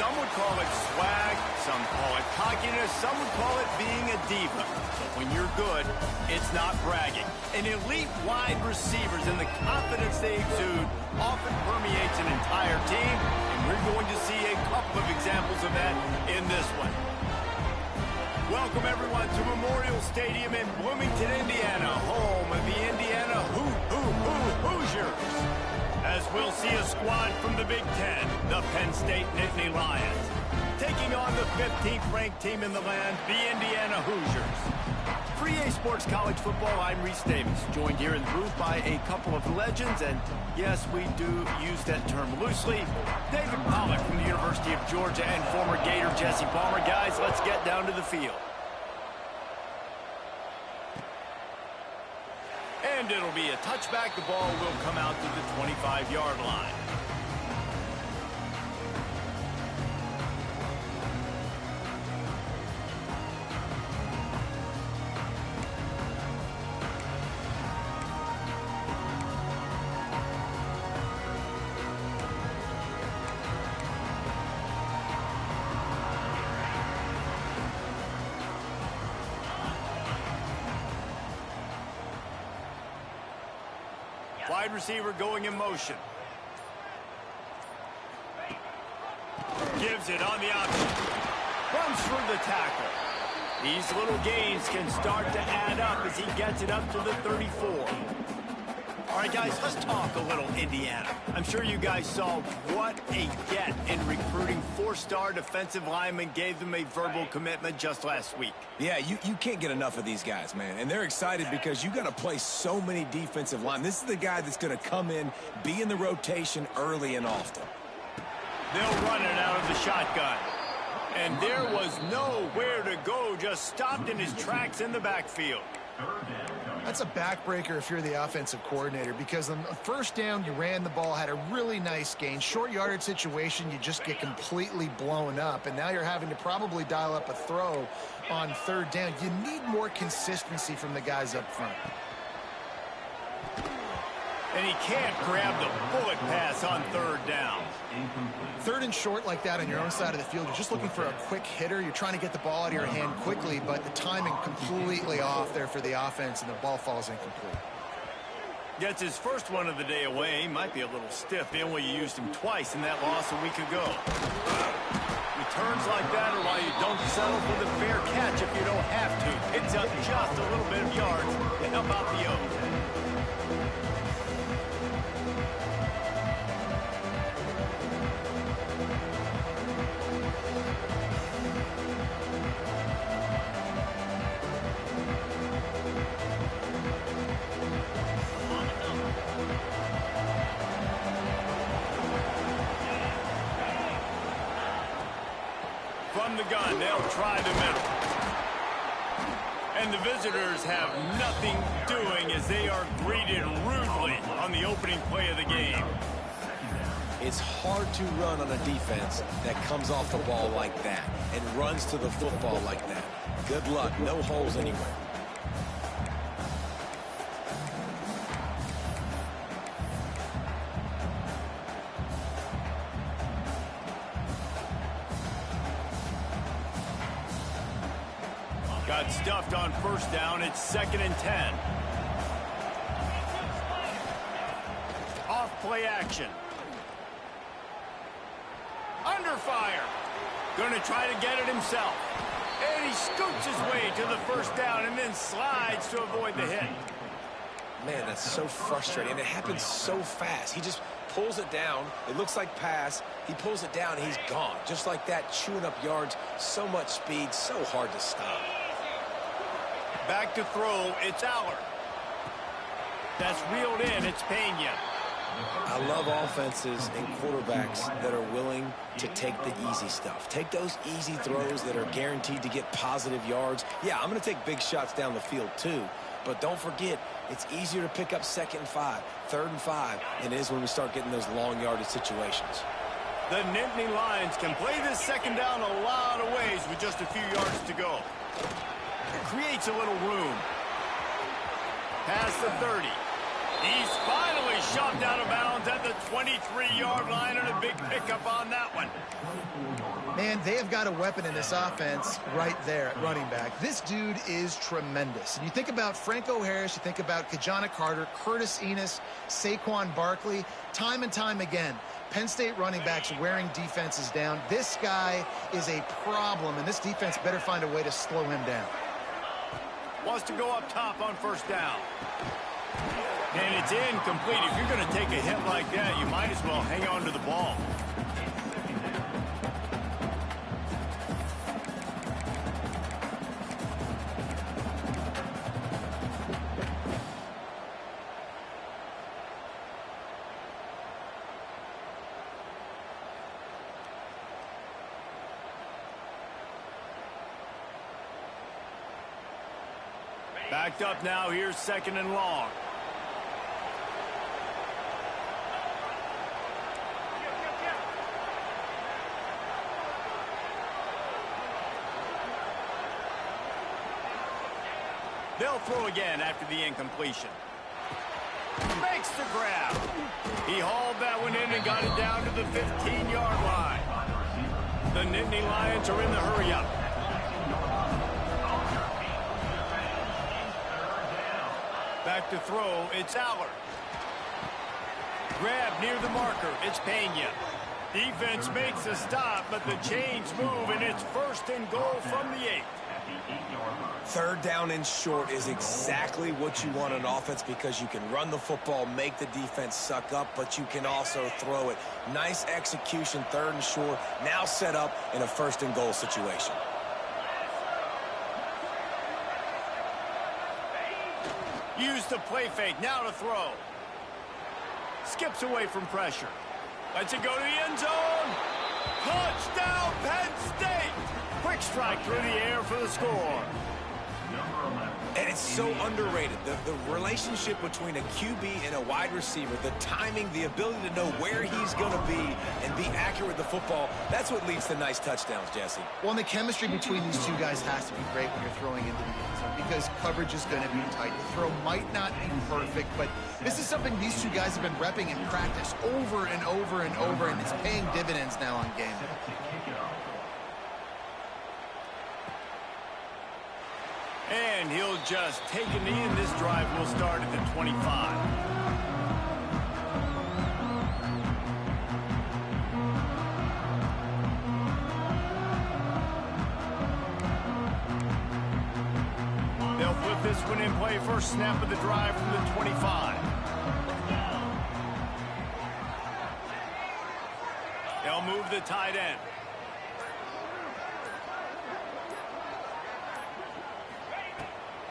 Some would call it swag, some call it cockiness, some would call it being a diva. But when you're good, it's not bragging. And elite wide receivers and the confidence they exude often permeates an entire team, and we're going to see a couple of examples of that in this one. Welcome, everyone, to Memorial Stadium in Bloomington, Indiana, home of the Indiana Hoosiers. As we'll see a squad from the Big Ten, the Penn State Nittany Lions, taking on the 15th-ranked team in the land, the Indiana Hoosiers. For EA Sports College Football, I'm Reese Davis, joined here in the booth by a couple of legends, and yes, we do use that term loosely. David Pollack from the University of Georgia and former Gator Jesse Palmer. Guys, let's get down to the field. And it'll be a touchback. The ball will come out to the 25-yard line. Wide receiver going in motion. Gives it on the option. Runs through the tackle. These little gains can start to add up as he gets it up to the 34. All right, guys, let's talk a little Indiana. I'm sure you guys saw what a get in recruiting. Four-star defensive linemen gave them a verbal commitment just last week. Yeah, you can't get enough of these guys, man. And they're excited because you got to play so many defensive line. This is the guy that's going to come in, be in the rotation early and often. They'll run it out of the shotgun. And there was nowhere to go, just stopped in his tracks in the backfield. That's a backbreaker if you're the offensive coordinator, because on the first down, you ran the ball, had a really nice gain. Short yardage situation, you just get completely blown up, and now you're having to probably dial up a throw on third down. You need more consistency from the guys up front. And he can't grab the bullet pass on third down. Third and short like that on your own side of the field, you're just looking for a quick hitter. You're trying to get the ball out of your hand quickly, but the timing completely off there for the offense, and the ball falls incomplete. Gets his first one of the day away. Might be a little stiff. They only used him twice in that loss a week ago. Returns like that are why you don't settle for the fair catch if you don't have to. Picks up just a little bit of yards to help out the O's. From the gun, they'll try the middle. And the visitors have nothing doing as they are greeted rudely on the opening play of the game. It's hard to run on a defense that comes off the ball like that and runs to the football like that. Good luck. No holes anywhere. Got stuffed on first down. It's 2nd and 10. Off play action. Under fire. Going to try to get it himself. And he scoots his way to the first down and then slides to avoid the hit. Man, that's so frustrating. And it happens so fast. He just pulls it down. It looks like pass. He pulls it down and he's gone. Just like that, chewing up yards. So much speed, so hard to stop. Back to throw, it's Aller. That's reeled in, it's Pena. I love offenses and quarterbacks that are willing to take the easy stuff. Take those easy throws that are guaranteed to get positive yards. Yeah, I'm going to take big shots down the field too, but don't forget, it's easier to pick up 2nd and 5, 3rd and 5, than it is when we start getting those long yardage situations. The Nittany Lions can play this 2nd down a lot of ways with just a few yards to go. Creates a little room. Past the 30. He's finally shoved out of bounds at the 23-yard line, and a big pickup on that one. Man, they have got a weapon in this offense right there at running back. This dude is tremendous. And you think about Franco Harris, you think about Kajana Carter, Curtis Enos, Saquon Barkley, time and time again, Penn State running backs wearing defenses down. This guy is a problem, and this defense better find a way to slow him down. Wants to go up top on first down. And it's incomplete. If you're going to take a hit like that, you might as well hang on to the ball. Backed up now. Here's second and long. They'll throw again after the incompletion. Makes the grab. He hauled that one in and got it down to the 15-yard line. The Nittany Lions are in the hurry-up. Back to throw, it's Aller. Grab near the marker, it's Pena. Defense makes a stop, but the chains move, and it's first and goal from the 8. Third down and short is exactly what you want on offense because you can run the football, make the defense suck up, but you can also throw it. Nice execution, third and short, now set up in a first and goal situation. Use the play fake, now to throw. Skips away from pressure. Lets it go to the end zone. Touchdown, Penn State! Quick strike through the air for the score. And it's so underrated. The relationship between a QB and a wide receiver, the timing, the ability to know where he's going to be and be accurate with the football, that's what leads to nice touchdowns, Jesse. Well, and the chemistry between these two guys has to be great when you're throwing into the end zone because coverage is going to be tight. The throw might not be perfect, but this is something these two guys have been repping in practice over and over and over, and it's paying dividends now on game day. And he'll just take a knee, and this drive will start at the 25. They'll put this one in play. First snap of the drive from the 25. They'll move the tight end.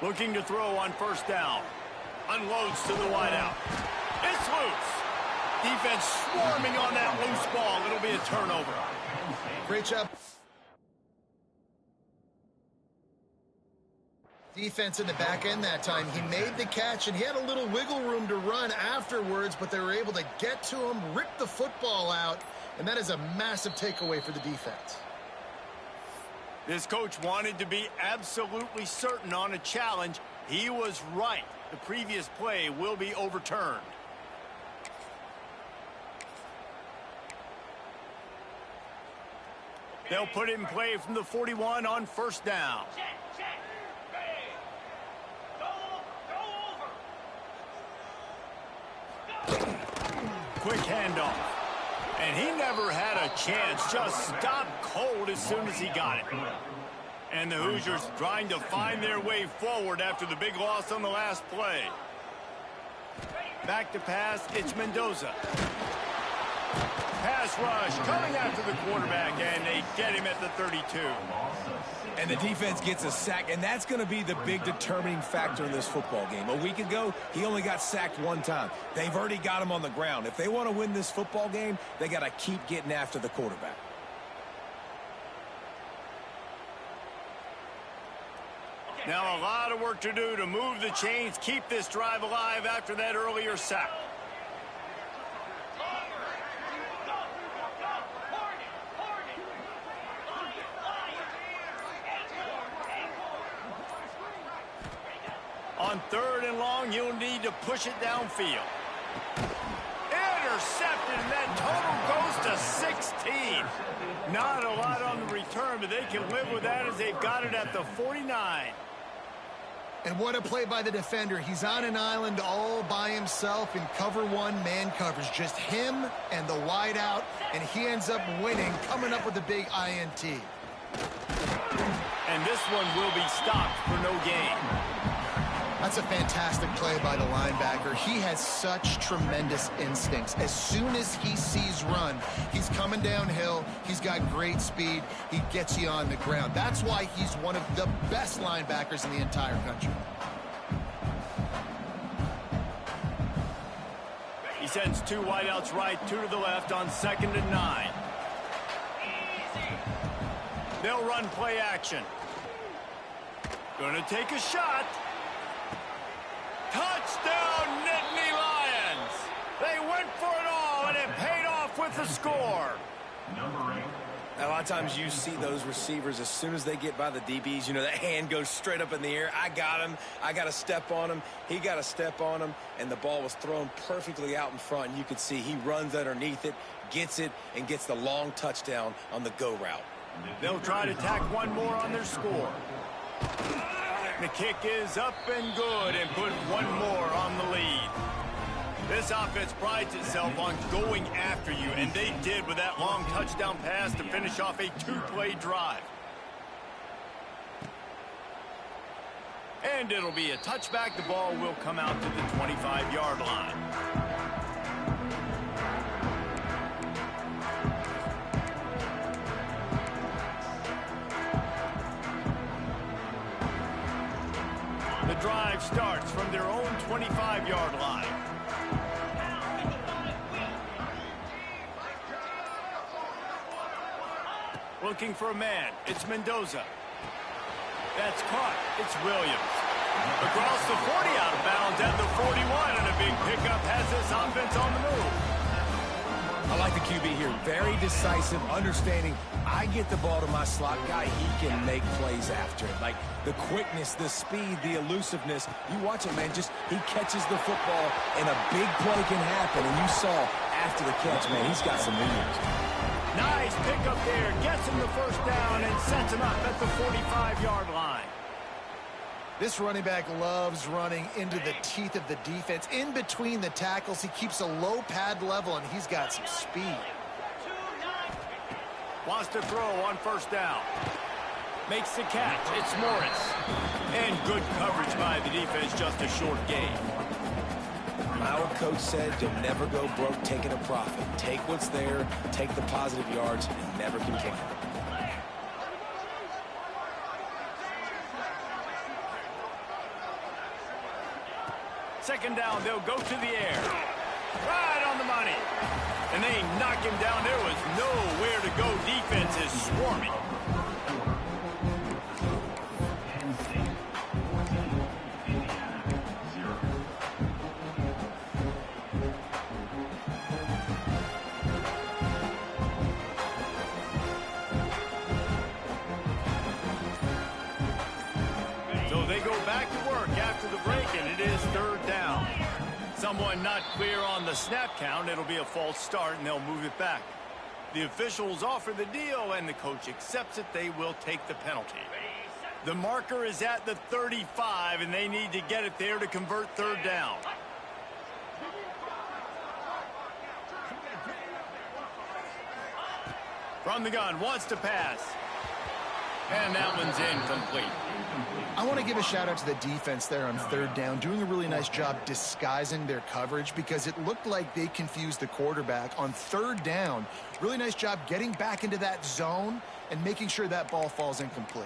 Looking to throw on first down. Unloads to the wideout. It's loose. Defense swarming on that loose ball. It'll be a turnover. Great job. Defense in the back end that time. He made the catch, and he had a little wiggle room to run afterwards, but they were able to get to him, rip the football out, and that is a massive takeaway for the defense. This coach wanted to be absolutely certain on a challenge. He was right. The previous play will be overturned. They'll put it in play from the 41 on first down. Quick handoff. And he never had a chance. Just stopped cold as soon as he got it. And the Hoosiers trying to find their way forward after the big loss on the last play. Back to pass, it's Mendoza. Pass rush coming after the quarterback, and they get him at the 32. And the defense gets a sack, and that's going to be the big determining factor in this football game. A week ago, he only got sacked one time. They've already got him on the ground. If they want to win this football game, they got to keep getting after the quarterback. Now a lot of work to do to move the chains, keep this drive alive after that earlier sack. On 3rd and long, you'll need to push it downfield. Intercepted, and that total goes to 16. Not a lot on the return, but they can live with that as they've got it at the 49. And what a play by the defender. He's on an island all by himself in cover 1 man coverage. Just him and the wide out, and he ends up winning, coming up with a big INT. And this one will be stopped for no gain. That's a fantastic play by the linebacker. He has such tremendous instincts. As soon as he sees run, he's coming downhill. He's got great speed. He gets you on the ground. That's why he's one of the best linebackers in the entire country. He sends 2 wideouts right, 2 to the left on 2nd and 9. They'll run play action. Gonna take a shot. Touchdown, Nittany Lions! They went for it all, and it paid off with the score. A lot of times you see those receivers, as soon as they get by the DBs, you know, that hand goes straight up in the air. I got him. I got to step on him. He got to step on him, and the ball was thrown perfectly out in front. And you could see he runs underneath it, gets it, and gets the long touchdown on the go route. They'll try to tack one more on their score. The kick is up and good, and put one more on the lead. This offense prides itself on going after you, and they did with that long touchdown pass to finish off a 2-play drive. And it'll be a touchback. The ball will come out to the 25-yard line. The drive starts from their own 25-yard line. Looking for a man. It's Mendoza. That's caught. It's Williams. Across the 40, out of bounds at the 41, and a big pickup has this offense on the move. I like the QB here. Very decisive, understanding I get the ball to my slot guy, he can make plays after it. Like the quickness, the speed, the elusiveness. You watch it, man, just he catches the football and a big play can happen. And you saw after the catch, man, he's got some moves. Nice pickup there. Gets him the first down and sets him up at the 45-yard line. This running back loves running into the teeth of the defense. In between the tackles, he keeps a low pad level, and he's got some speed. Wants to throw on first down. Makes the catch. It's Morris. And good coverage by the defense, just a short gain. My old coach said you'll never go broke taking a profit. Take what's there, take the positive yards, and never complain. Second down, they'll go to the air. Right on the money. And they knock him down. There was nowhere to go. Defense is swarming. So they go back to work after the break, and it is third down. Someone not clear on the snap count. It'll be a false start, and they'll move it back. The officials offer the deal, and the coach accepts it. They will take the penalty. The marker is at the 35, and they need to get it there to convert third down. From the gun, wants to pass. And that one's incomplete. I want to give a shout out to the defense there on third down, doing a really nice job disguising their coverage because it looked like they confused the quarterback on third down. Really nice job getting back into that zone and making sure that ball falls incomplete.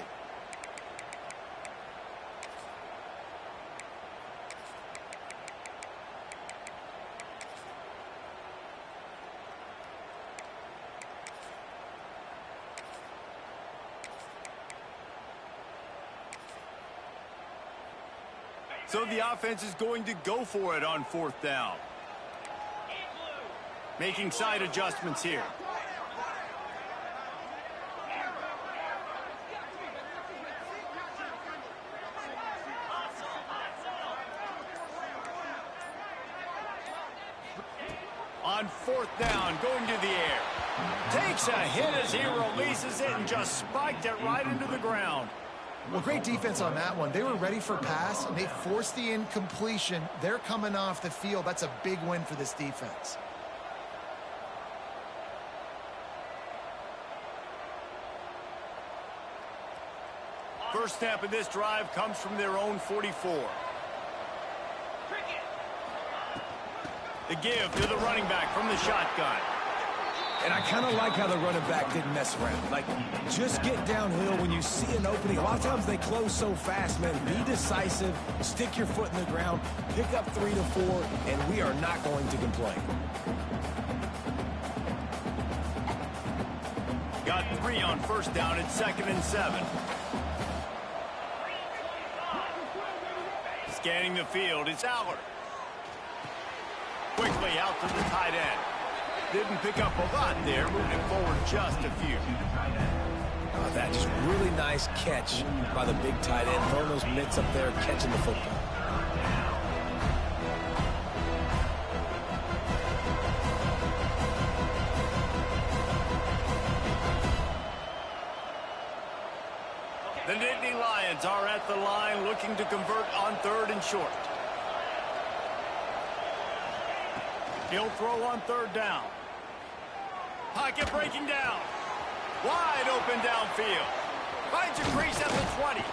So the offense is going to go for it on fourth down. Making side adjustments here. On 4th down, going to the air. Takes a hit as he releases it and just spiked it right into the ground. Well, great defense on that one. They were ready for pass, and they forced the incompletion. They're coming off the field. That's a big win for this defense. First snap of this drive comes from their own 44. The give to the running back from the shotgun. And I kind of like how the running back didn't mess around. Like, just get downhill when you see an opening. A lot of times they close so fast, man. Be decisive, stick your foot in the ground, pick up 3 to 4, and we are not going to complain. Got 3 on 1st down at 2nd and 7. Scanning the field, it's Allard. Quickly out to the tight end. Didn't pick up a lot there, moving forward just a few. That just really nice catch by the big tight end. Throwing those mitts up there, catching the football. The Nittany Lions are at the line looking to convert on 3rd and short. He'll throw on 3rd down. Pocket breaking down. Wide open downfield. Finds a crease at the 20.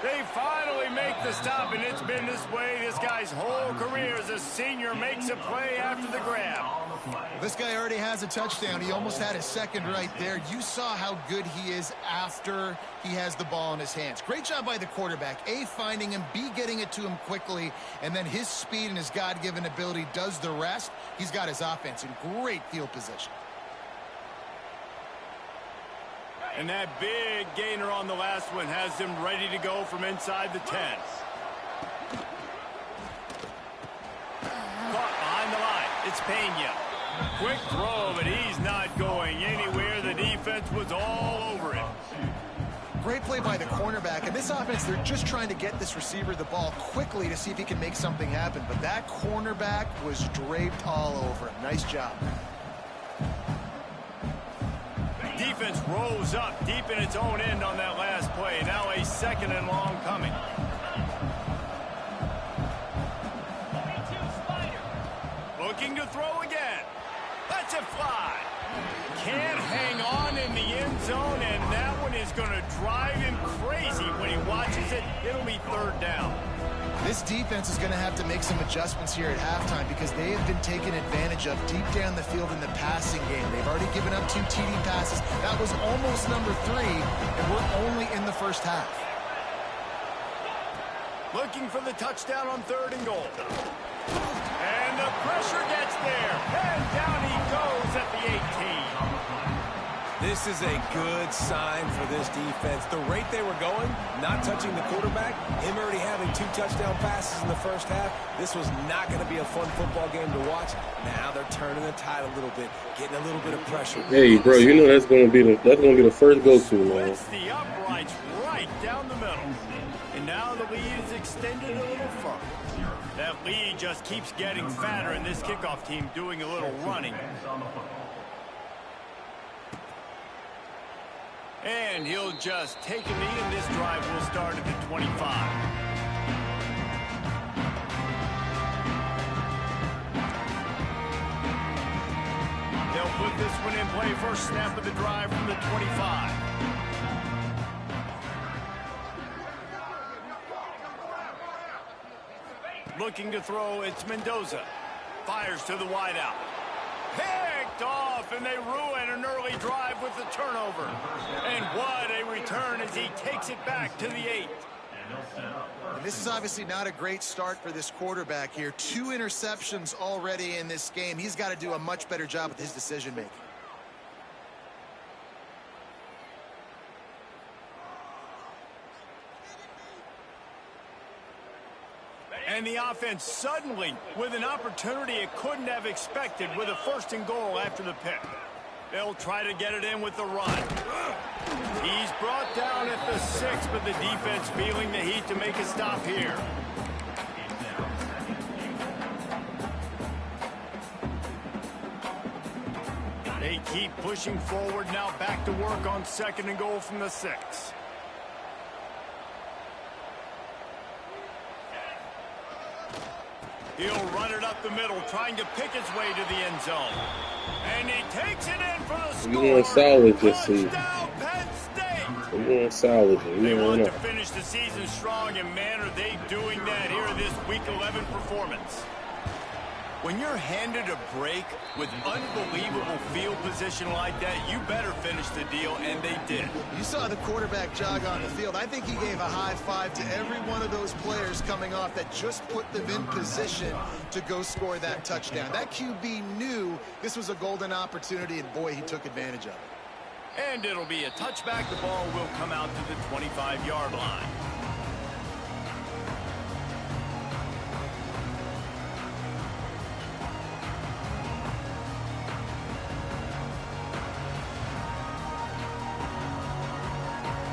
They finally make the stop, and it's been this way this guy's whole career as a senior. Makes a play after the grab. This guy already has a touchdown. He almost had his second right there. You saw how good he is after he has the ball in his hands. Great job by the quarterback. A, finding him, B, getting it to him quickly, and then his speed and his God-given ability does the rest. He's got his offense in great field position. And that big gainer on the last one has him ready to go from inside the 10. Caught behind the line. It's Pena. Quick throw, but he's not going anywhere. The defense was all over him. Great play by the cornerback. And this offense, they're just trying to get this receiver the ball quickly to see if he can make something happen. But that cornerback was draped all over him. Nice job. Defense rose up deep in its own end on that last play. Now a 2nd and long coming. Looking to throw again. That's a fly. Can't hang on in the end zone, and that one is going to drive him crazy when he watches it. It'll be 3rd down. This defense is going to have to make some adjustments here at halftime because they have been taken advantage of deep down the field in the passing game. They've already given up 2 TD passes. That was almost number 3, and we're only in the first half. Looking for the touchdown on 3rd and goal. And the pressure gets there. And down he goes at the 18. This is a good sign for this defense. The rate they were going, not touching the quarterback, him already having 2 touchdown passes in the first half. This was not going to be a fun football game to watch. Now they're turning the tide a little bit, getting a little bit of pressure. Hey, bro, you know that's going to be the first go-to, man. It's the uprights right down the middle. And now the lead is extended a little further. That lead just keeps getting fatter, and this kickoff team doing a little running. And he'll just take a knee, and this drive will start at the 25. They'll put this one in play. First snap of the drive from the 25. Looking to throw, it's Mendoza. Fires to the wideout. Picked off, and they ruin an early drive with the turnover. And what a return as he takes it back to the 8. And this is obviously not a great start for this quarterback here. 2 interceptions already in this game. He's got to do a much better job with his decision-making. And the offense suddenly with an opportunity it couldn't have expected with a 1st and goal after the pick. They'll try to get it in with the run. He's brought down at the 6, but the defense feeling the heat to make a stop here. keep pushing forward. Now back to work on 2nd and goal from the 6. He'll run it up the middle, trying to pick his way to the end zone. And he takes it in for the score. We want solid this season. Touchdown, Penn State. We want solid. They want to finish the season strong, and man, are they doing that here in this Week 11 performance. When you're handed a break with unbelievable field position like that, you better finish the deal, and they did. You saw the quarterback jog on the field. I think he gave a high five to every one of those players coming off that just put them in position to go score that touchdown. That QB knew this was a golden opportunity, and boy, he took advantage of it. And it'll be a touchback. The ball will come out to the 25-yard line.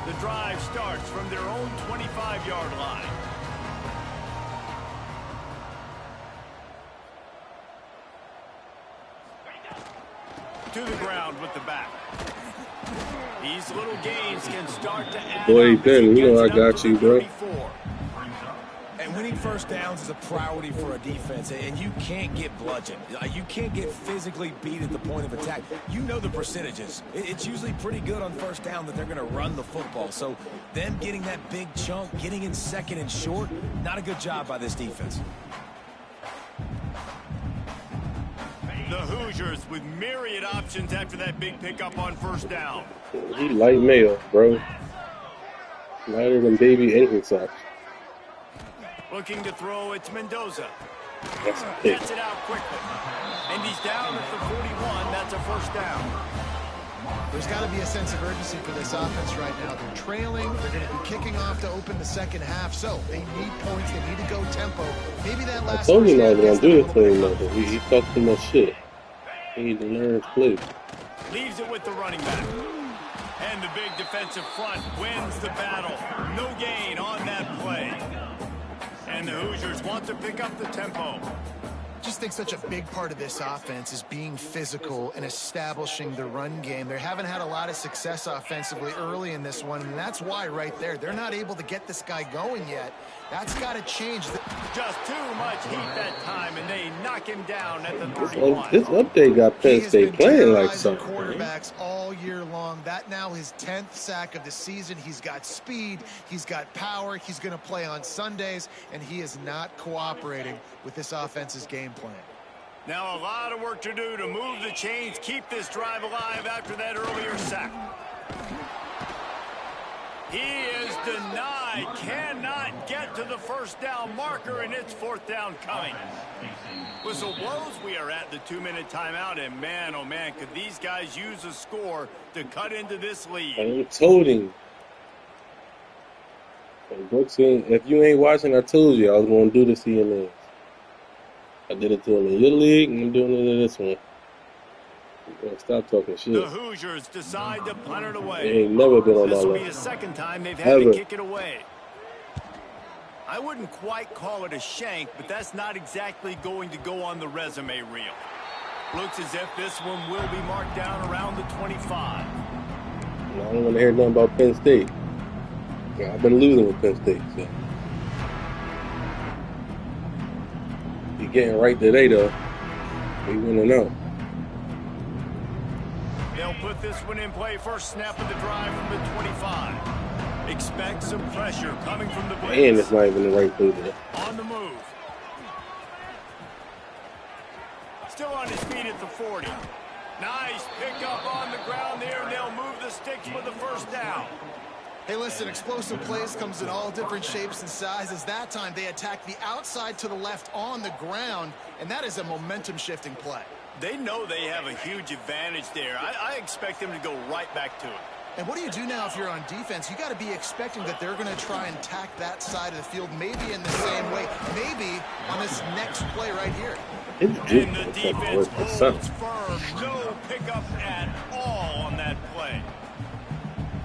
The drive starts from their own 25-yard line. To the ground with the back. These little gains can start to add Boy, up. Ben, you know I got you, bro. And winning first downs is a priority for a defense, and you can't get bludgeoned. You can't get physically beat at the point of attack. You know the percentages. It's usually pretty good on first down that they're going to run the football. So them getting that big chunk, getting in 2nd and short, not a good job by this defense. The Hoosiers with myriad options after that big pickup on first down. He light mail, bro. Lighter than baby ankle socks. Looking to throw, it's Mendoza. That's a pick. Gets it out quickly. And he's down at the 41. That's a first down. There's got to be a sense of urgency for this offense right now. They're trailing. They're going to be kicking off to open the second half. So they need points. They need to go tempo. Maybe that last I told you not first to do half this thing, though. He talked too much shit. He needs to learn his play. Leaves it with the running back. And the big defensive front wins the battle. No gain on that play. And the Hoosiers want to pick up the tempo. Just think such a big part of this offense is being physical and establishing the run game. They haven't had a lot of success offensively early in this one, and that's why right there, they're not able to get this guy going yet. That's got to change. Just too much heat that time, and they knock him down at the 31. This update got Penn State playing like something. Quarterbacks all year long. That now his 10th sack of the season. He's got speed. He's got power. He's going to play on Sundays, and he is not cooperating with this offense's game plan. Now a lot of work to do to move the chains, keep this drive alive after that earlier sack. He is denied, cannot get to the first down marker, and it's 4th down coming. Whistle blows, we are at the 2-minute timeout, and man, oh man, could these guys use a score to cut into this lead. I told him. Brooks, if you ain't watching, I told you I was going to do the CMAs. I did it to him in Little League, and I'm doing it in this one. Stop talking shit. The Hoosiers decide to punt it away. They ain't never been on my This will be level. the second time they've had to kick it away. I wouldn't quite call it a shank, but that's not exactly going to go on the resume reel. Looks as if this one will be marked down around the 25. I don't want to hear nothing about Penn State. I've been losing with Penn State. So. You're getting right today, though. We winning out. They'll put this one in play. First snap of the drive from the 25. Expect some pressure coming from the Blitz. And it's not even the right play there. On the move. Still on his feet at the 40. Nice pickup on the ground there, and they'll move the sticks for the first down. Hey, listen, explosive plays comes in all different shapes and sizes. That time they attack the outside to the left on the ground, and that is a momentum-shifting play. They know they have a huge advantage there. I expect them to go right back to it. And what do you do now if you're on defense? You got to be expecting that they're going to try and attack that side of the field, maybe in the same way, maybe on this next play right here. And the defense holds firm. No pickup at all on that play.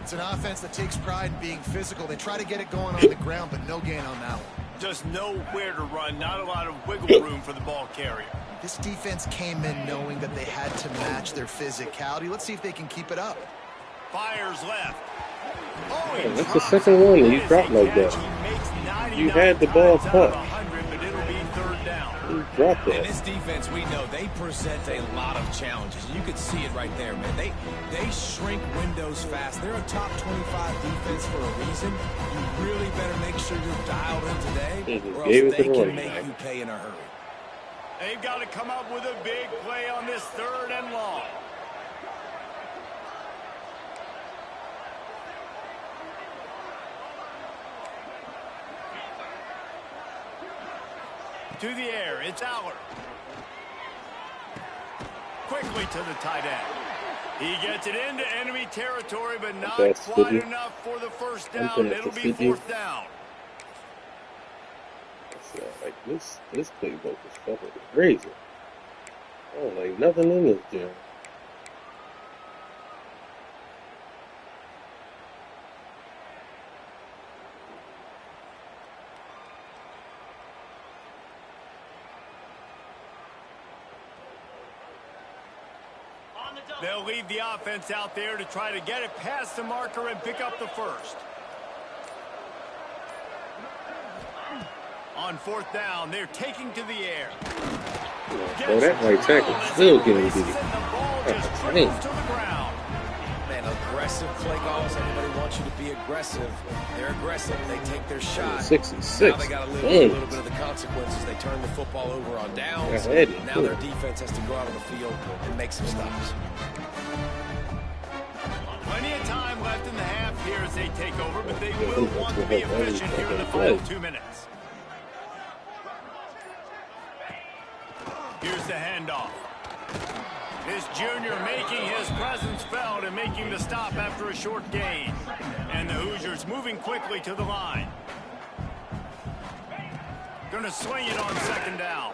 It's an offense that takes pride in being physical. They try to get it going on the ground, but no gain on that one. Just nowhere to run. Not a lot of wiggle room for the ball carrier. This defense came in knowing that they had to match their physicality. Let's see if they can keep it up. Fires left. Oh, Yeah, that's the second one that you dropped like that. You had the ball caught. You dropped that. And this defense, we know, they present a lot of challenges. You could see it right there, man. They shrink windows fast. They're a top 25 defense for a reason. You really better make sure you're dialed in today, or else they can make you pay in a hurry. They've got to come up with a big play on this 3rd and long. To the air, it's Aller. Quickly to the tight end. He gets it into enemy territory, but not quite enough for the first down. It'll be 4th down. Like this playbook is fucking crazy. I don't like nothing in this gym. They'll leave the offense out there to try to get it past the marker and pick up the first. On 4th down, they're taking to the air. Oh, that right tackle still getting beat. Man, aggressive play calls. Everybody wants you to be aggressive. They're aggressive. They take their shot. 66. Now they got to live with a little bit of the consequences. They turn the football over on downs. Now their defense has to go out on the field and make some stops. Plenty of time left in the half here as they take over, but they will want to be efficient here in the final 2 minutes. Here's the handoff. This junior making his presence felt and making the stop after a short gain. And the Hoosiers moving quickly to the line. Gonna swing it on 2nd down.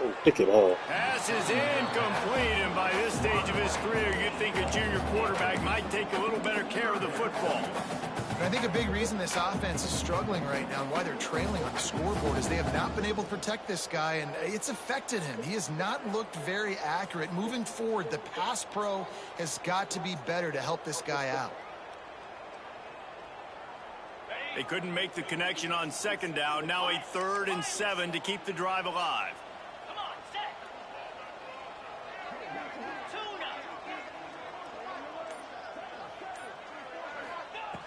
Oh, pick it off. Pass is incomplete, and by this stage of his career, you'd think a junior quarterback might take a little better care of the football. And I think a big reason this offense is struggling right now and why they're trailing on the scoreboard is they have not been able to protect this guy, and it's affected him. He has not looked very accurate. Moving forward, the pass pro has got to be better to help this guy out. They couldn't make the connection on 2nd down. Now a 3rd and 7 to keep the drive alive.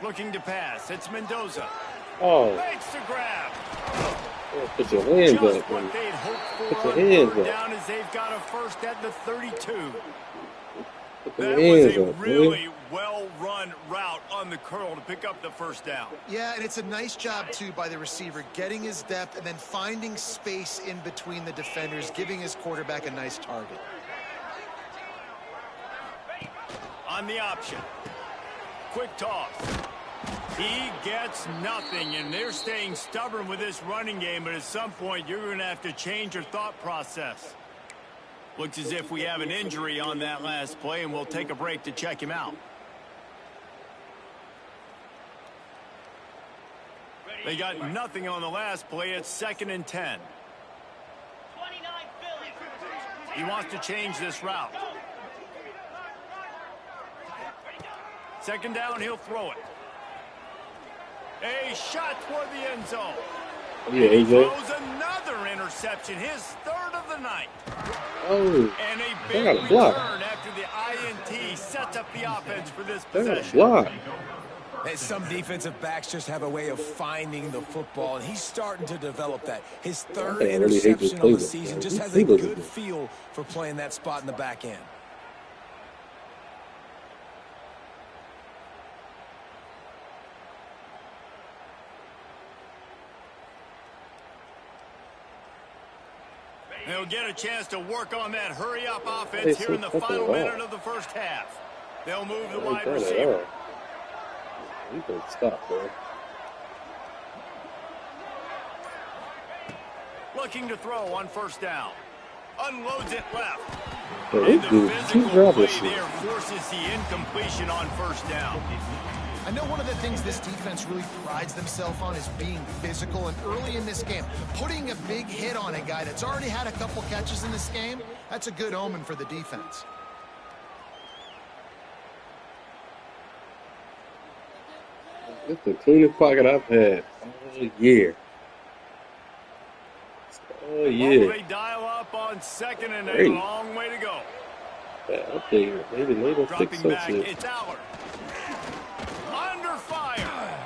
Looking to pass. It's Mendoza. Oh. Makes the grab. Oh, put your hands Just up. what they'd hoped for Put your hands up. down as they've got a first at the 32. Put That your was hands a up, really well-run route on the curl to pick up the first down. Yeah, and it's a nice job, too, by the receiver, getting his depth and then finding space in between the defenders, giving his quarterback a nice target. On the option. Quick toss. He gets nothing, and they're staying stubborn with this running game, but at some point you're going to have to change your thought process. Looks as if we have an injury on that last play, and we'll take a break to check him out. They got nothing on the last play. It's 2nd and 10. He wants to change this route. 2nd down, he'll throw it. A shot toward the end zone. Yeah, He AJ. throws another interception, his 3rd of the night. Oh, And a they big got a block. return after the INT sets up the offense for this They got a possession. block. And some defensive backs just have a way of finding the football, and he's starting to develop that. His 3rd I really hate this interception on the playbook, season man. just This has a playbook is good good. feel for playing that spot in the back end. They'll get a chance to work on that hurry-up offense here in the final minute of the first half. They'll move the wide receiver. You can stop, bro. Looking to throw on 1st down. Unloads it left. Bro, And this the dude, physical dropping play shit. there forces the incompletion on 1st down. I know one of the things this defense really prides themselves on is being physical, and early in this game, putting a big hit on a guy that's already had a couple catches in this game, that's a good omen for the defense. It's the cleanest pocket I've had all year. Oh, yeah. They dial up on second and Great. a long way to go. Yeah, up there. Maybe later Dropping fix back, something. it's Allard. Under fire.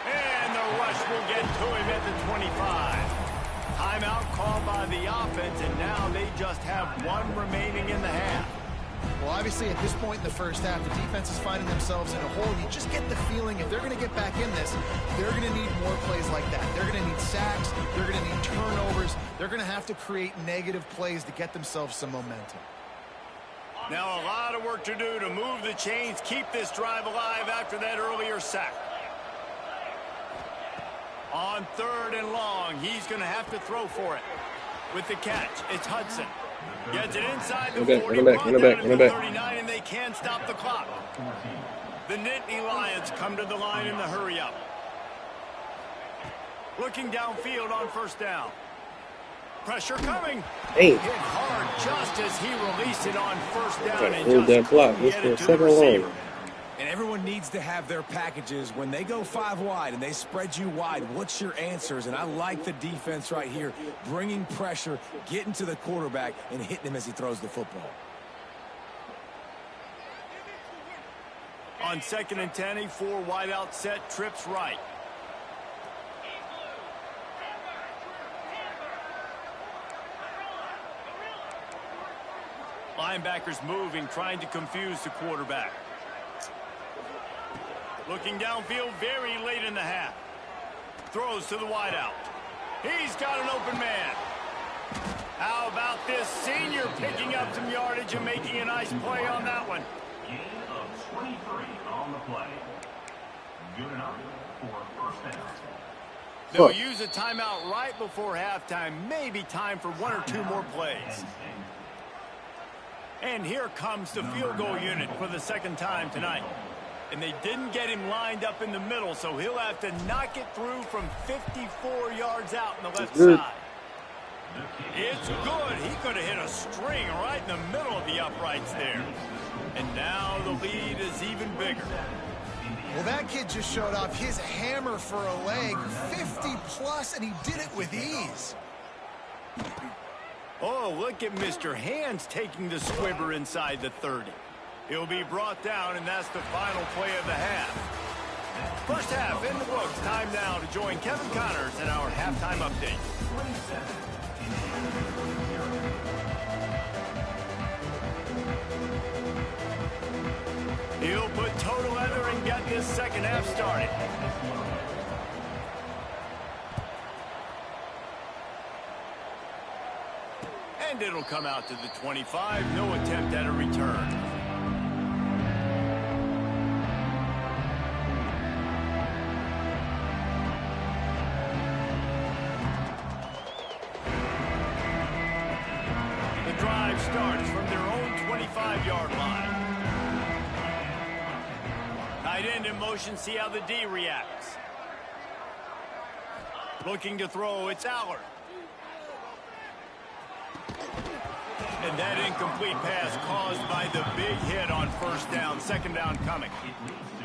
And the rush will get to him at the 25. Timeout called by the offense, and now they just have one remaining in the half. Well, obviously, at this point in the first half, the defense is finding themselves in a hole. You just get the feeling if they're going to get back in this, they're going to need more plays like that. They're going to need sacks. They're going to need turnovers. They're going to have to create negative plays to get themselves some momentum. Now a lot of work to do to move the chains, keep this drive alive after that earlier sack. On third and long, he's going to have to throw for it. With the catch, it's Hudson. Gets it inside the 40, run back, brought down to the 39, and they can't stop the clock. The Nittany Lions come to the line in the hurry-up. Looking downfield on first down. Pressure coming. Hey. Hit hard just as he released it on first down. Gotta And hold just that block. couldn't What's get it for to the second receiver. long? And everyone needs to have their packages. When they go 5 wide and they spread you wide, what's your answers? And I like the defense right here, bringing pressure, getting to the quarterback, and hitting him as he throws the football. On second and 10, a 4 wide out set, trips right. Linebackers moving, trying to confuse the quarterback. Looking downfield very late in the half. Throws to the wideout. He's got an open man. How about this senior picking up some yardage and making a nice play on that one? Gain of 23 on the play. Good enough for first down. They'll use a timeout right before halftime. Maybe time for 1 or 2 more plays. And here comes the field goal unit for the second time tonight. And they didn't get him lined up in the middle, so he'll have to knock it through from 54 yards out on the left side. It's good. He could have hit a string right in the middle of the uprights there. And now the lead is even bigger. Well, that kid just showed off his hammer for a leg, 50-plus, and he did it with ease. Oh, look at Mr. Hands taking the squibber inside the 30. He'll be brought down, and that's the final play of the half. First half in the books. Time now to join Kevin Connors in our halftime update. He'll put total leather and get this second half started. And it'll come out to the 25. No attempt at a return. The drive starts from their own 25-yard line. Tight end in motion, see how the D reacts. Looking to throw, it's Allard. And that incomplete pass caused by the big hit on first down. Second down coming.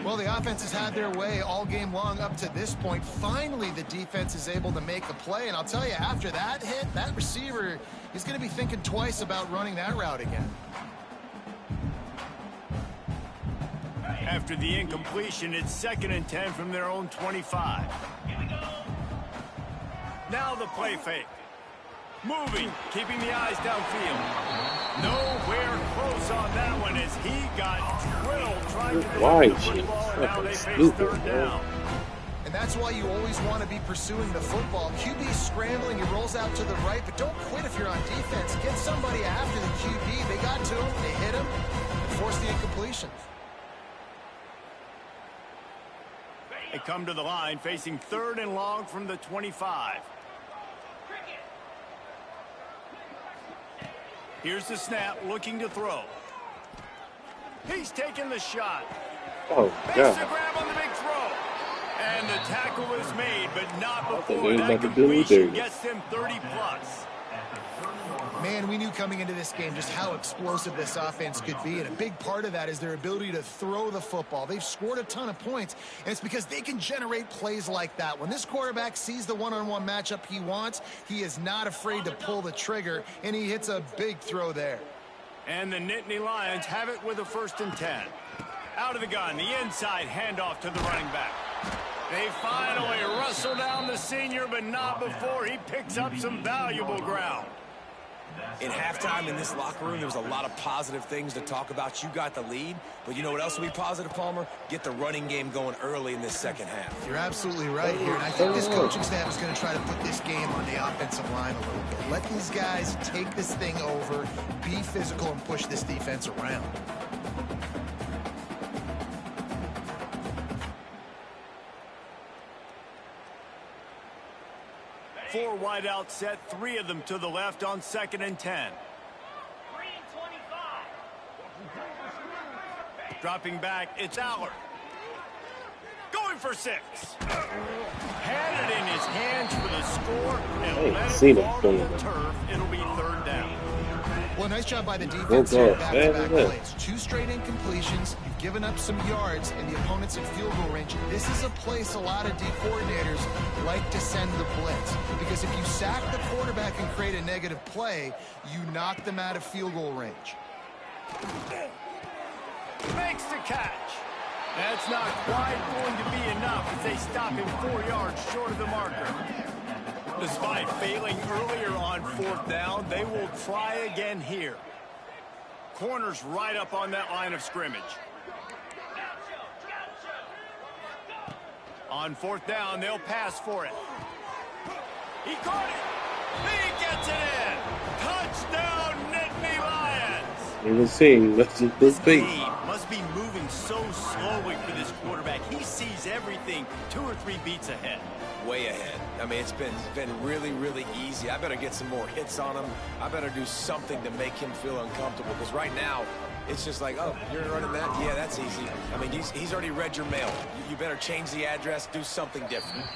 Well, the offense has had their way all game long up to this point. Finally, the defense is able to make a play. And I'll tell you, after that hit, that receiver is going to be thinking twice about running that route again. After the incompletion, it's second and 10 from their own 25. Now the play fake. Moving, keeping the eyes downfield. Nowhere close on that one as he got drilled trying to Why, the football, and now they face stupid, third down. And that's why you always want to be pursuing the football. QB's scrambling, he rolls out to the right, but don't quit if you're on defense. Get somebody after the QB. They got to him, they hit him, and forced the incompletion. They come to the line facing third and long from the 25. Here's the snap, looking to throw. He's taking the shot. Oh, Makes God. the grab on the big throw. And the tackle is made, but not I thought before they was that about to do me completion dirty. gets them 30+. Man, we knew coming into this game just how explosive this offense could be, and a big part of that is their ability to throw the football. They've scored a ton of points, and it's because they can generate plays like that. When this quarterback sees the one-on-one matchup he wants, he is not afraid to pull the trigger, and he hits a big throw there. And the Nittany Lions have it with a 1st and 10. Out of the gun, the inside handoff to the running back. They finally wrestle down the senior, but not before he picks up some valuable ground. In halftime in this locker room, there was a lot of positive things to talk about. You got the lead, but you know what else will be positive, Palmer? Get the running game going early in this second half. You're absolutely right here, and I think this coaching staff is going to try to put this game on the offensive line a little bit. Let these guys take this thing over, be physical, and push this defense around. Four wide out set, 3 of them to the left on 2nd and 10. Dropping back, it's Aller. Going for 6. Had it in his hands for the score and let it fall to the turf. It'll be 3rd down. Well, nice job by the defense here. Back-to-back plays. 2 straight incompletions. You've given up some yards, and the opponent's in field goal range. This is a place a lot of D coordinators like to send the blitz, because if you sack the quarterback and create a negative play, you knock them out of field goal range. Makes the catch. That's not quite going to be enough as they stop him 4 yards short of the marker. Despite failing earlier on 4th down, they will try again here. Corners right up on that line of scrimmage. On 4th down, they'll pass for it. He caught it. He gets it in. Touchdown, Nittany Lions. You can see, let's just This beat. game must be moving so slowly for this quarterback. He sees everything 2 or 3 beats ahead. Way ahead. I mean, it's been really, really easy. I better get some more hits on him. I better do something to make him feel uncomfortable, because right now, it's just like, oh, you're running that? Yeah, that's easy. I mean, he's already read your mail. You better change the address, do something different.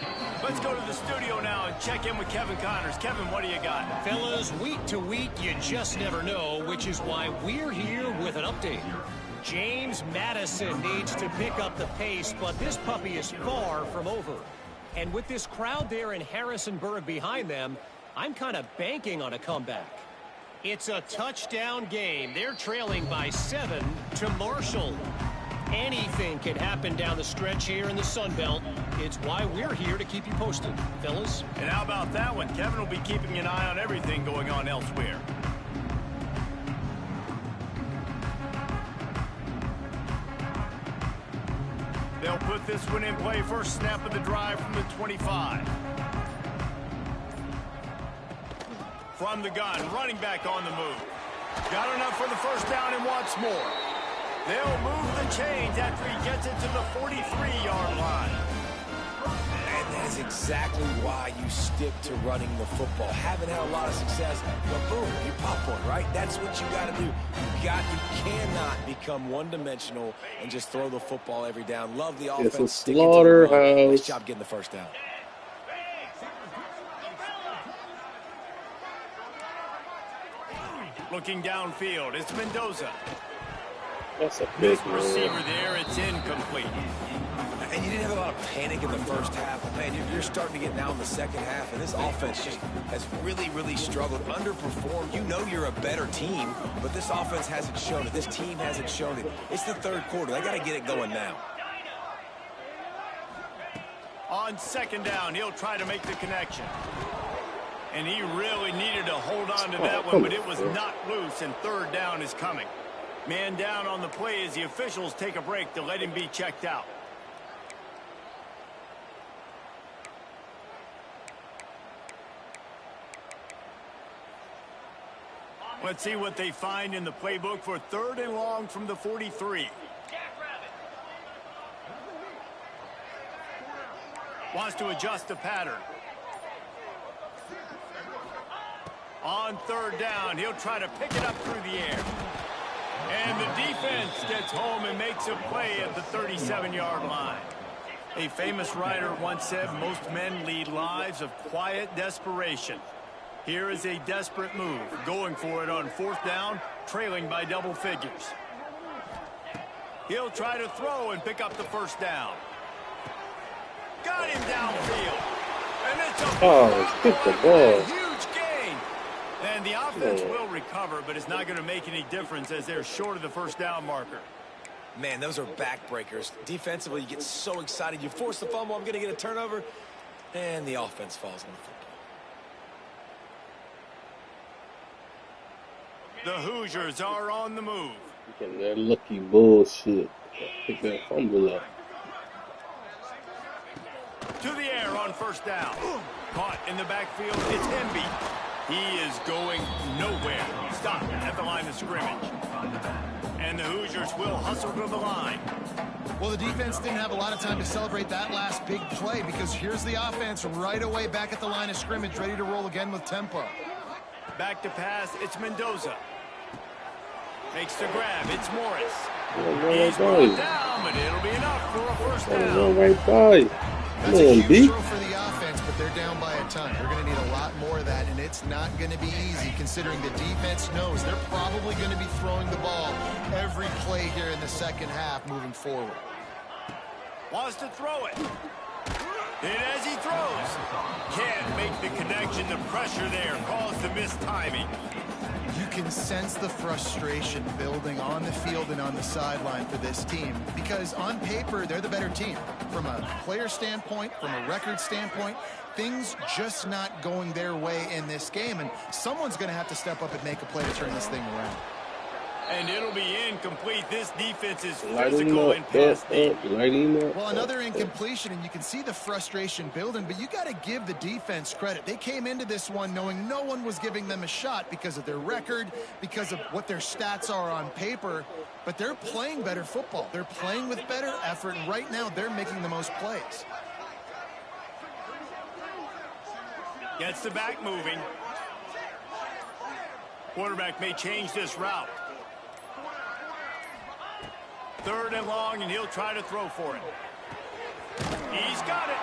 Let's go to the studio now and check in with Kevin Connors. Kevin, what do you got? Fellas, week to week, you just never know, which is why we're here with an update. James Madison needs to pick up the pace, but this puppy is far from over. And with this crowd there in Harrisonburg behind them, I'm kind of banking on a comeback. It's a touchdown game. They're trailing by 7 to Marshall. Anything can happen down the stretch here in the Sun Belt. It's why we're here to keep you posted, fellas. And how about that one? Kevin will be keeping an eye on everything going on elsewhere. They'll put this one in play. First snap of the drive from the 25. From the gun, running back on the move. Got enough for the 1st down and wants more. They'll move the chains after he gets it to the 43-yard line. And that is exactly why you stick to running the football. Haven't had a lot of success, but boom, you pop one, right? That's what you got to do. You cannot become one-dimensional and just throw the football every down. Love the offense. It's a slaughterhouse. Nice job getting the 1st down. Looking downfield, it's Mendoza. That's a big This receiver one. there, it's incomplete. And you didn't have a lot of panic in the 1st half. But man, you're starting to get now in the 2nd half, and this offense just has really struggled, underperformed. You know you're a better team, but this offense hasn't shown it. This team hasn't shown it. It's the 3rd quarter. They got to get it going now. On 2nd down, he'll try to make the connection. And he really needed to hold on to that one, but it was not loose, and 3rd down is coming. Man down on the play as the officials take a break to let him be checked out. Let's see what they find in the playbook for 3rd and long from the 43. Wants to adjust the pattern. On 3rd down, he'll try to pick it up through the air. And the defense gets home and makes a play at the 37-yard line. A famous writer once said most men lead lives of quiet desperation. Here is a desperate move, going for it on 4th down, trailing by double figures. He'll try to throw and pick up the 1st down. Got him downfield. And it's a hit the ball. Huge gain. And the offense will recover, but it's not going to make any difference as they're short of the 1st down marker. Man, those are backbreakers. Defensively, you get so excited. You force the fumble, I'm going to get a turnover, and the offense falls on the football. The Hoosiers are on the move. Getting that lucky bullshit. Pick that fumble up. To the air on 1st down. Caught in the backfield, it's Emby. He is going nowhere. Stopped at the line of scrimmage. And the Hoosiers will hustle to the line. Well, the defense didn't have a lot of time to celebrate that last big play because here's the offense right away back at the line of scrimmage, ready to roll again with tempo. Back to pass, it's Mendoza. Makes the grab, it's Morris. He's brought down, but it'll be enough for a 1st down. Right by. That's a huge throw for the offense, but they're down by a ton. They're going to need a lot more of that, and it's not going to be easy considering the defense knows they're probably going to be throwing the ball every play here in the 2nd half moving forward. Wants to throw it. And as he throws, can't make the connection. The pressure there caused the missed timing. You can sense the frustration building on the field and on the sideline for this team because on paper, they're the better team. From a player standpoint, from a record standpoint, things just not going their way in this game, and someone's going to have to step up and make a play to turn this thing around. And it'll be incomplete. This defense is physical and pass deep. Well, another incompletion, and you can see the frustration building, but you got to give the defense credit. They came into this one knowing no one was giving them a shot because of their record, because of what their stats are on paper, but they're playing better football. They're playing with better effort, and right now they're making the most plays. Gets the back moving. Quarterback may change this route. 3rd and long, and he'll try to throw for it. He's got it.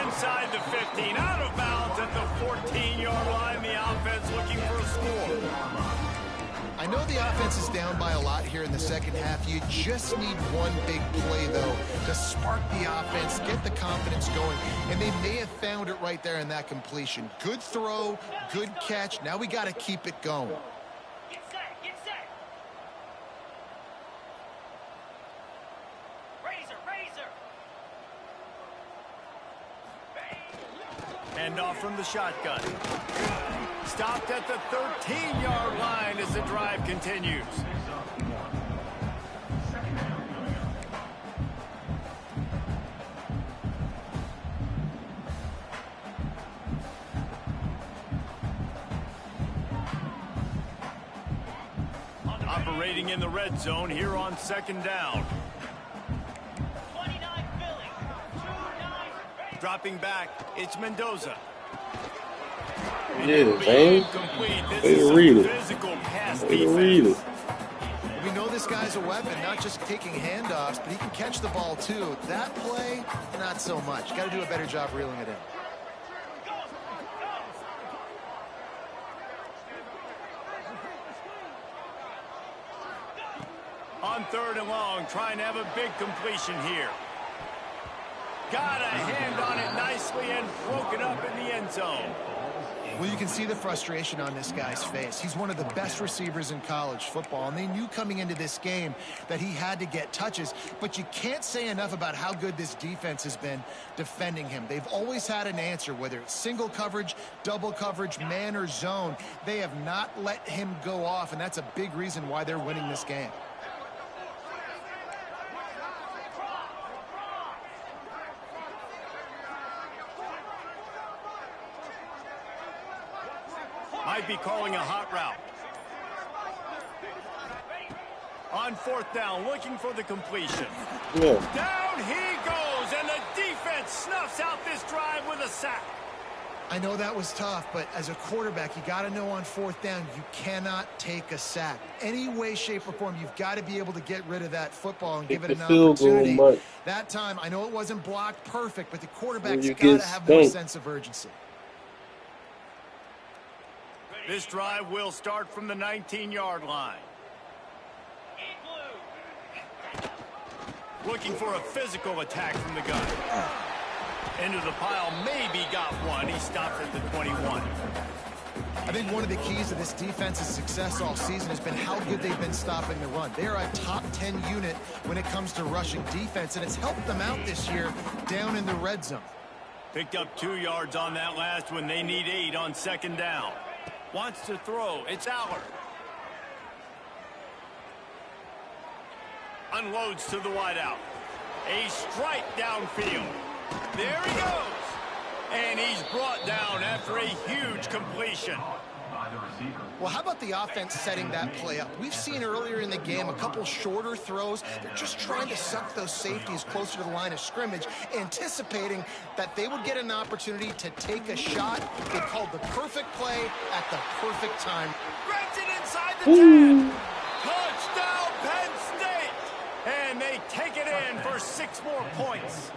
Inside the 15, out of bounds at the 14-yard line. The offense looking for a score. I know the offense is down by a lot here in the 2nd half. You just need one big play, though, to spark the offense, get the confidence going, and they may have found it right there in that completion. Good throw, good catch. Now we got to keep it going. Handoff from the shotgun. Stopped at the 13-yard line as the drive continues. Operating in the red zone here on 2nd down. Dropping back, it's Mendoza. Yeah, man. Way to read it. Way to read it. We know this guy's a weapon, not just taking handoffs, but he can catch the ball too. That play, not so much. Got to do a better job reeling it in. On 3rd and long, trying to have a big completion here. Got a hand on it nicely and broken up in the end zone. Well, you can see the frustration on this guy's face. He's one of the best receivers in college football, and they knew coming into this game that he had to get touches, but you can't say enough about how good this defense has been defending him. They've always had an answer, whether it's single coverage, double coverage, man or zone. They have not let him go off, and that's a big reason why they're winning this game. Might be calling a hot route. On 4th down, looking for the completion. Yeah. Down he goes, and the defense snuffs out this drive with a sack. I know that was tough, but as a quarterback, you got to know on fourth down, you cannot take a sack. Any way, shape, or form, you've got to be able to get rid of that football and give it an opportunity. That time, I know it wasn't blocked perfect, but the quarterback's got to have more sense of urgency. This drive will start from the 19-yard line. Looking for a physical attack from the gun. Into the pile, maybe got one. He stopped at the 21. I think one of the keys to this defense's success all season has been how good they've been stopping the run. They are a top 10 unit when it comes to rushing defense, and it's helped them out this year down in the red zone. Picked up 2 yards on that last one. They need 8 on second down. Wants to throw. It's Aller. Unloads to the wideout. A strike downfield. There he goes. And he's brought down after a huge completion. Well, how about the offense setting that play up? We've seen earlier in the game a couple shorter throws. They're just trying to suck those safeties closer to the line of scrimmage, anticipating that they would get an opportunity to take a shot. They called the perfect play at the perfect time. Grabs it inside the 10. Touchdown, Penn State. And they take it in for 6 more points.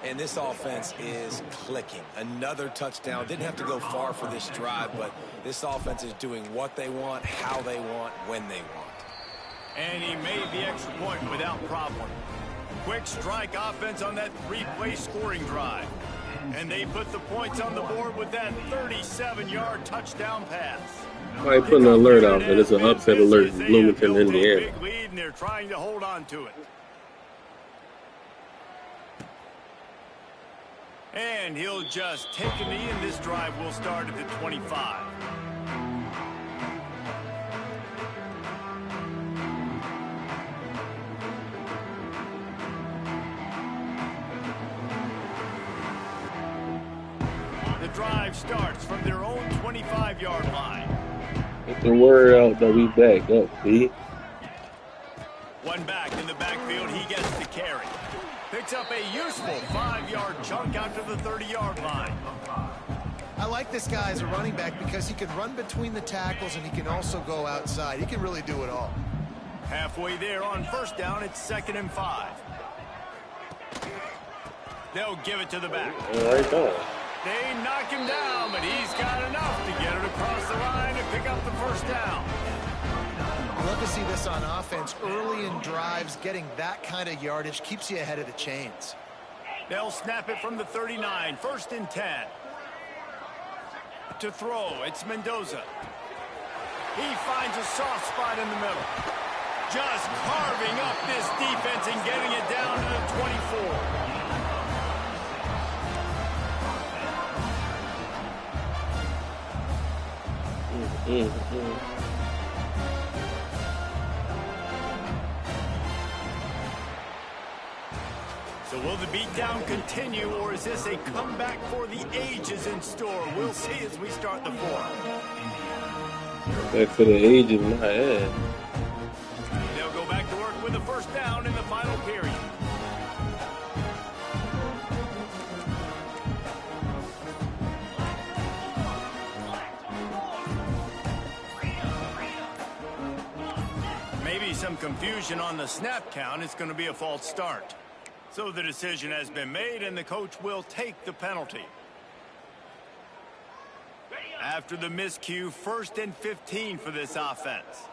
And this offense is clicking. Another touchdown. Didn't have to go far for this drive, but this offense is doing what they want, how they want, when they want. And he made the extra point without problem. Quick strike offense on that 3-play scoring drive. And they put the points on the board with that 37-yard touchdown pass. I put an alert out that it's an upset alert in Bloomington, Indiana. Big lead, and they're trying to hold on to it. And he'll just take a knee, and this drive will start at the 25. The drive starts from their own 25-yard line. Get the word out that we back up, B. One back in the backfield, he gets the carry. Picks up a useful 5-yard chunk out to the 30-yard line. I like this guy as a running back because he can run between the tackles and he can also go outside. He can really do it all. Halfway there on first down, it's 2nd and 5. They'll give it to the back. Right there. They knock him down, but he's got enough to get it across the line and pick up the first down. I love to see this on offense. Early in drives, getting that kind of yardage keeps you ahead of the chains. They'll snap it from the 39, 1st and 10. To throw, it's Mendoza. He finds a soft spot in the middle. Just carving up this defense and getting it down to the 24. So will the beatdown continue, or is this a comeback for the ages in store? We'll see as we start the 4th. Back for the ages, my ass. They'll go back to work with the first down in the final period. Maybe some confusion on the snap count. It's going to be a false start. So the decision has been made, and the coach will take the penalty. After the miscue, 1st and 15 for this offense.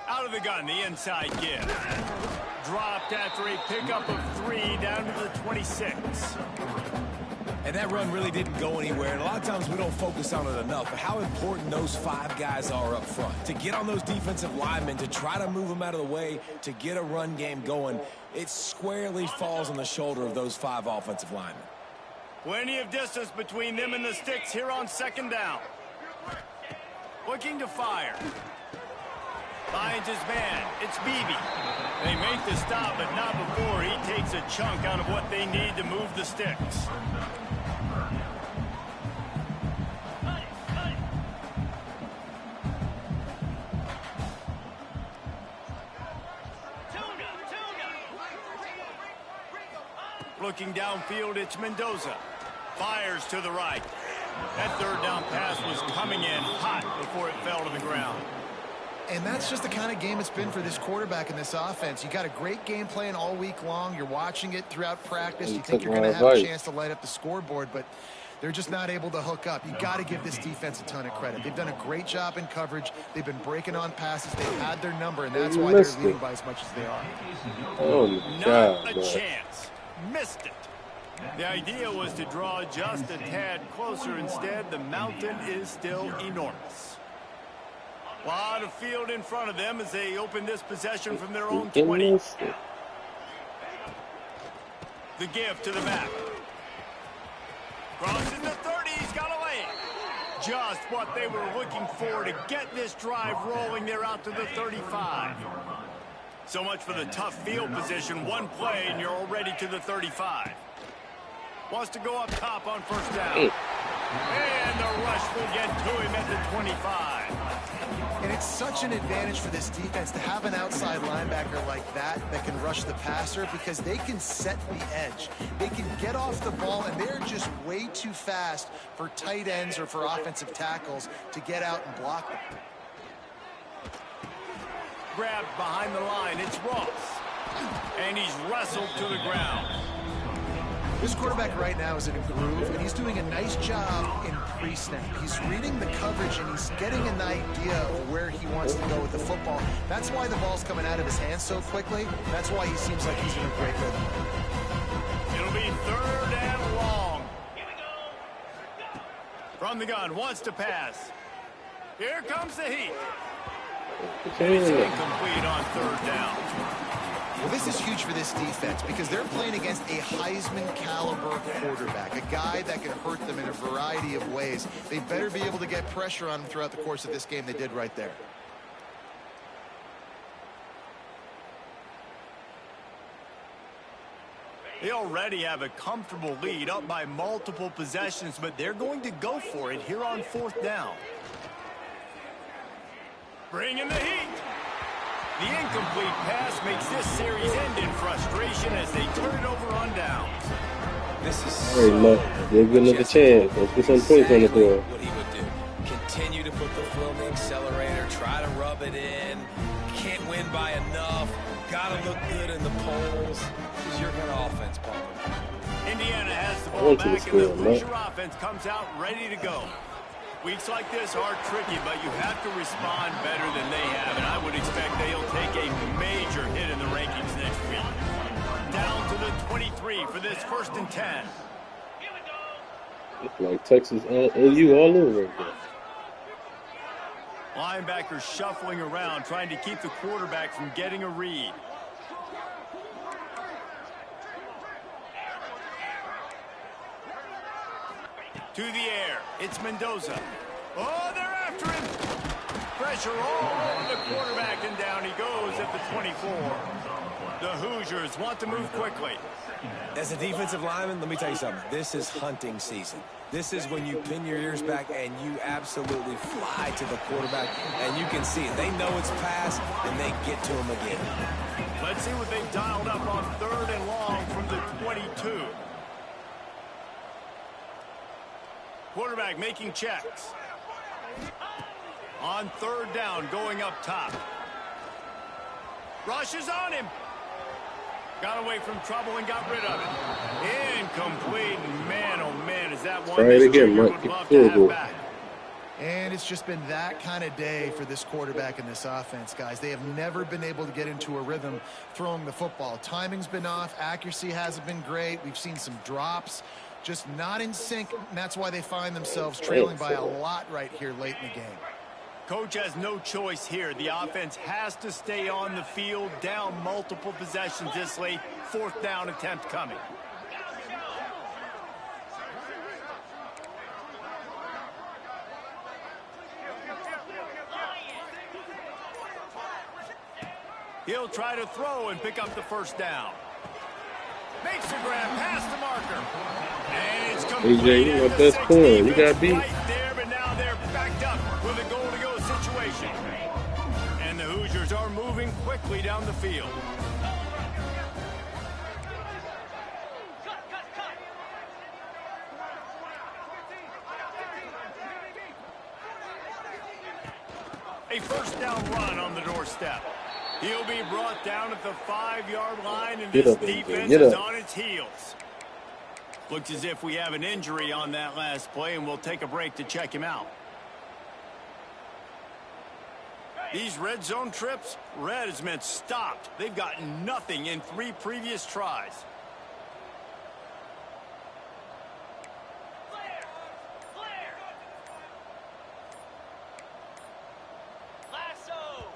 Out of the gun, the inside give. Dropped after a pickup of 3 down to the 26. And that run really didn't go anywhere. And a lot of times we don't focus on it enough. But how important those 5 guys are up front. To get on those defensive linemen, to try to move them out of the way, to get a run game going, it squarely falls on the shoulder of those 5 offensive linemen. Plenty of distance between them and the sticks here on 2nd down. Looking to fire. Finds his man. It's Bih. They make the stop, but not before he takes a chunk out of what they need to move the sticks. Looking downfield, it's Mendoza. Fires to the right. That third down pass was coming in hot before it fell to the ground. And that's just the kind of game it's been for this quarterback in this offense. You got a great game plan all week long. You're watching it throughout practice. You think you're going to have a chance to light up the scoreboard, but they're just not able to hook up. You got to give this defense a ton of credit. They've done a great job in coverage. They've been breaking on passes. They've had their number, and that's why they're leading by as much as they are. Oh, not a chance. Missed it. The idea was to draw just a tad closer. Instead, the mountain is still enormous. A lot of field in front of them as they open this possession from their own 20. The give to the back. Crossing the 30, he's got a lane. Just what they were looking for to get this drive rolling. They're out to the 35. So much for the tough field position. One play, and you're already to the 35. Wants to go up top on first down. And the rush will get to him at the 25. And it's such an advantage for this defense to have an outside linebacker like that can rush the passer, because they can set the edge. They can get off the ball, and they're just way too fast for tight ends or for offensive tackles to get out and block them. Grabbed behind the line, it's Ross. And he's wrestled to the ground. This quarterback right now is in a groove, and he's doing a nice job in pre-snap. He's reading the coverage, and he's getting an idea of where he wants to go with the football. That's why the ball's coming out of his hands so quickly. That's why he seems like he's in a great rhythm. It'll be third and long. From the gun, wants to pass. Here comes the heat. It's incomplete on third down. Well, this is huge for this defense because they're playing against a Heisman-caliber quarterback, a guy that can hurt them in a variety of ways. They better be able to get pressure on him throughout the course of this game. They did right there. They already have a comfortable lead, up by multiple possessions, but they're going to go for it here on fourth down. Bringing the heat. The incomplete pass makes this series end in frustration as they turn it over on downs. This is All right, look, they're good another chance. Let's put some points on the board. What he would do. Continue to put the foot on the accelerator, try to rub it in. Can't win by enough. Gotta look good in the polls. This is your kind of offense, Paul. Indiana has the ball back, and the Hoosier offense comes out ready to go. Weeks like this are tricky, but you have to respond better than they have, and I would expect they'll take a major hit in the rankings next week. Down to the 23 for this 1st and 10. It's like Texas OU all over again. Linebackers shuffling around, trying to keep the quarterback from getting a read. To the air, it's Mendoza. Oh, they're after him. Pressure all over the quarterback, and down he goes at the 24. The Hoosiers want to move quickly. As a defensive lineman, let me tell you something. This is hunting season. This is when you pin your ears back and you absolutely fly to the quarterback, and you can see it. They know it's pass, and they get to him again. Let's see what they've dialed up on 3rd and long from the 22. Quarterback making checks. On 3rd down, going up top. Rush is on him. Got away from trouble and got rid of it. Incomplete. Man, oh man, is that one Try it again, Mike. would love to have back. And it's just been that kind of day for this quarterback and this offense, guys. They have never been able to get into a rhythm throwing the football. Timing's been off. Accuracy hasn't been great. We've seen some drops. Just not in sync, and that's why they find themselves trailing by a lot right here late in the game. Coach has no choice here. The offense has to stay on the field, down multiple possessions this late. 4th down attempt coming. He'll try to throw and pick up the 1st down. Makes a grab past the marker. And it's complete. AJ, you want that corner. You got beat. Right there, but now they're backed up with a goal-to-go situation. And the Hoosiers are moving quickly down the field. a first down run on the doorstep. He'll be brought down at the 5-yard line, and this defense is on its heels. Looks as if we have an injury on that last play, and we'll take a break to check him out. These red zone trips, red has meant stopped. They've gotten nothing in 3 previous tries.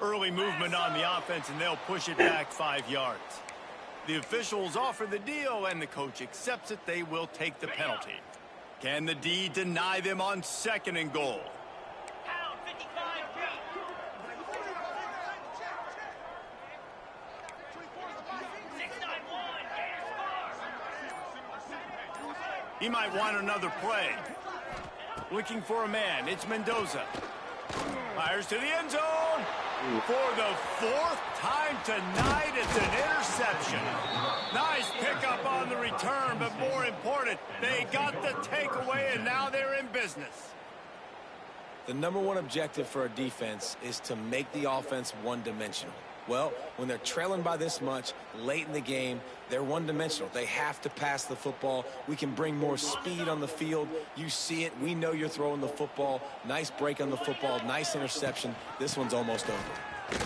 Early movement on the offense, and they'll push it back 5 yards. The officials offer the deal, and the coach accepts it. They will take the penalty. Can the D deny them on 2nd and goal? He might want another play. Looking for a man. It's Mendoza. Fires to the end zone. For the 4th time tonight, it's an interception. Nice pickup on the return, but more important, they got the takeaway, and now they're in business. The #1 objective for a defense is to make the offense one-dimensional. Well, when they're trailing by this much late in the game, they're one-dimensional. They have to pass the football. We can bring more speed on the field. You see it. We know you're throwing the football. Nice break on the football. Nice interception. This one's almost over.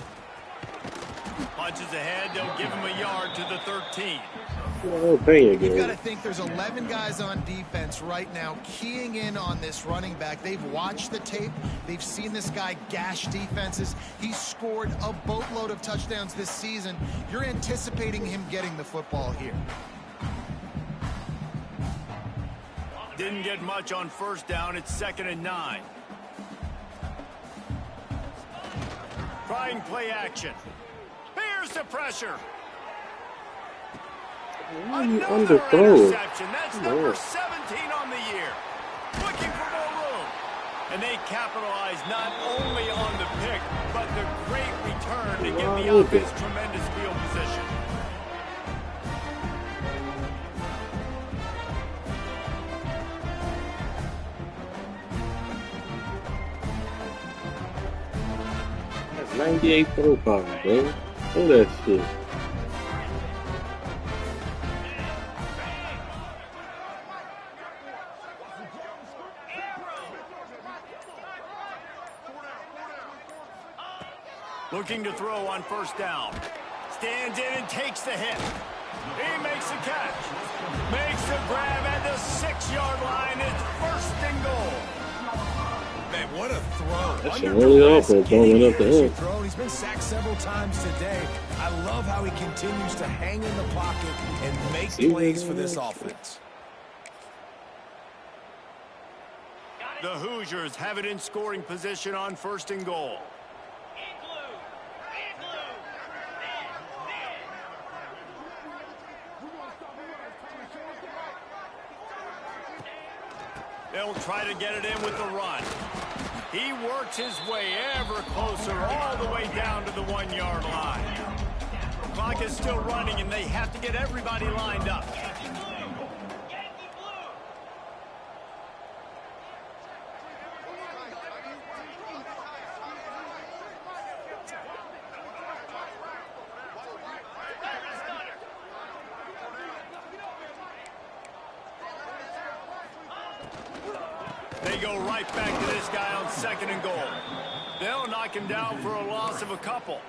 Punches ahead. They'll give him a yard to the 13. You've got to think there's 11 guys on defense right now keying in on this running back. They've watched the tape. They've seen this guy gash defenses. He's scored a boatload of touchdowns this season. You're anticipating him getting the football here. Didn't get much on 1st down. It's 2nd and 9. Trying play action. Here's the pressure. Another interception. That's number 17 on the year. Looking for more room. And they capitalize not only on the pick, but the great return to give the offense tremendous field position. That's 98 throw power, bro. Oh, that shit. Looking to throw on 1st down. Stands in and takes the hit. He makes the catch. Makes the grab at the 6-yard line. It's 1st and goal. Man, what a throw. That's a really awful throwing up the hill. He's been sacked several times today. I love how he continues to hang in the pocket and make plays for this offense. The Hoosiers have it in scoring position on 1st and goal. They'll try to get it in with the run. He works his way ever closer all the way down to the 1-yard line. The clock is still running, and they have to get everybody lined up. They go right back to this guy on 2nd and goal. They'll knock him down for a loss of a couple.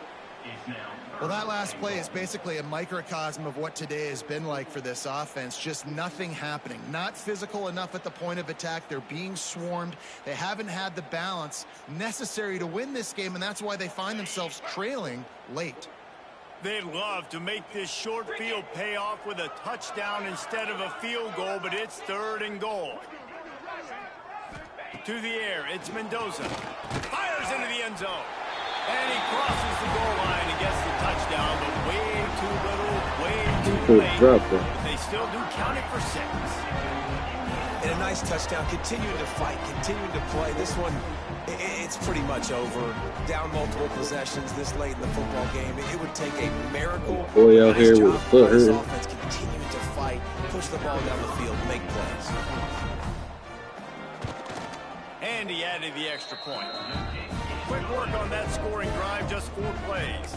Well, that last play is basically a microcosm of what today has been like for this offense. Just nothing happening. Not physical enough at the point of attack. They're being swarmed. They haven't had the balance necessary to win this game, and that's why they find themselves trailing late. They'd love to make this short field pay off with a touchdown instead of a field goal, but it's 3rd and goal. To the air, it's Mendoza. Fires into the end zone. And he crosses the goal line and gets the touchdown, but way too little, way too late. But they still do count it for 6. And a nice touchdown. Continuing to fight, continuing to play. This one, it's pretty much over. Down multiple possessions this late in the football game. It would take a miracle. Boy out here with a foot hurt. This hurt. offense continuing to fight, push the ball down the field, make plays. And he added the extra point. quick work on that scoring drive, just 4 plays.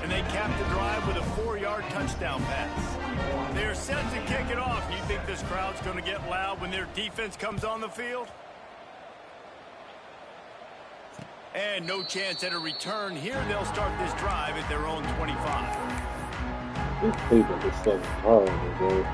And they capped the drive with a 4-yard touchdown pass. They're set to kick it off. You think this crowd's going to get loud when their defense comes on the field? And no chance at a return here. They'll start this drive at their own 25. This Cleveland is so horrible, bro.